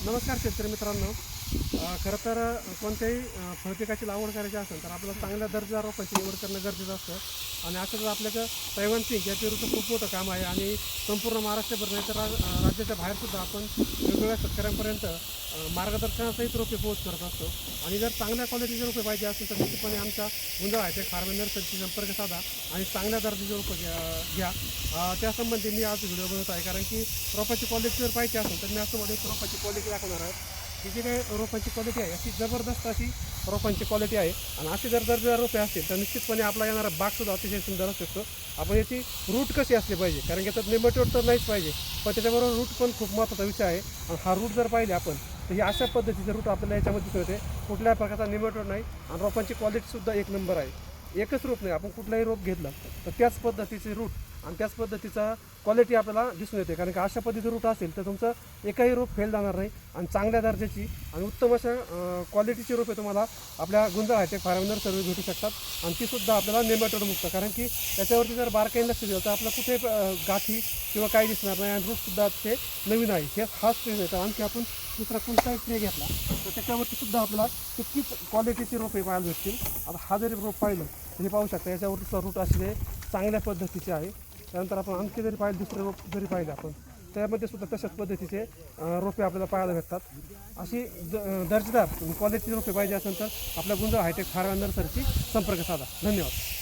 नमस्कार शेतकरी मित्रांनो. खरं तर कोणत्याही फळपिकाची लागवड करायची असेल तर आपल्याला चांगल्या दर्जा रोपांची निवड करणं गरजेचं असतं. आणि असंच आपल्याकडं तैवान सिंग या पेरूचं खूप मोठं काम आहे आणि संपूर्ण महाराष्ट्रभर नाही तर राज्याच्या बाहेरसुद्धा आपण वेगवेगळ्या शेतकऱ्यांपर्यंत मार्गदर्शनासहित रोपे पोहोच करत असतो. आणि जर चांगल्या क्वालिटीचे रोपे पाहिजे असेल तर निश्चितपणे आमच्या गुंजाळ हायटेक फार्म नर्सरीशी संपर्क साधा आणि चांगल्या दर्जाचे रोपं घ्या. त्यासंबंधी मी आज व्हिडिओ बनवत आहे, कारण की रोपाची क्वालिटी जर पाहिजे असेल तर मी असं मध्ये रोपाची क्वालिटी दाखवणार आहे. ही जी काही रोपांची क्वालिटी आहे अशी जबरदस्त अशी रोपांची क्वालिटी आहे. आणि अशी जर दर्जेदार रोपे असतील तर निश्चितपणे आपला येणारा बागसुद्धा अतिशय सुंदर असू शकतो. आपण याची रूट कशी असली पाहिजे, कारण की त्यात नेमॅटोड तर नाहीच पाहिजे, पण त्याच्याबरोबर रूट पण खूप महत्त्वाचा विषय आहे. आणि हा रूट जर पाहिले आपण तर ही अशा पद्धतीचे रूट आपल्याला याच्यामध्ये दिसून येते. कुठल्याही प्रकारचा नेमॅटोड नाही आणि रोपांची क्वालिटीसुद्धा एक नंबर आहे. एकच रोप नाही, आपण कुठलाही रोप घेतलं तर त्याच पद्धतीचे रूट आणि त्याच पद्धतीचा क्वालिटी आपल्याला दिसून येते. कारण की अशा पद्धतीचं रूट असेल तर तुमचं एकही रोप फेल जाणार नाही आणि चांगल्या दर्जाची आणि उत्तम अशा क्वालिटीची रोपे तुम्हाला आपल्या गुंजाळ हायटेक फार्म नर्सरी भेटू शकतात. आणि तीसुद्धा आपल्याला नेमॅटोड मुक्त, कारण की त्याच्यावरती जर बारकाईने लक्ष दिलं तर आपलं कुठे गाठी किंवा काही दिसणार नाही. आणि रूटसुद्धा ते नवीन आहे, हे हा स्ट्रे आहे. तर आणखी आपण दुसरा कोणताही स्प्रे घेतला तर त्याच्यावरती सुद्धा आपल्याला तितकीच क्वालिटीचे रोपे पाहायला भेटतील. आता हा जरी रोप पाहिलं तर हे पाहू शकता, याच्यावरतीचा रूट असे चांगल्या पद्धतीचे आहे. त्यानंतर आपण आणखी जरी पाहिलं दुसरे रोप जरी पाहिले आपण त्यामध्ये सुद्धा तशाच पद्धतीचे रोपे आपल्याला पाहायला भेटतात. अशी दर्जेदार क्वालिटीचे रोपे पाहिजे असेल तर आपल्या गुंजाळ हायटेक फार्म नर्सरीशी संपर्क साधा. धन्यवाद.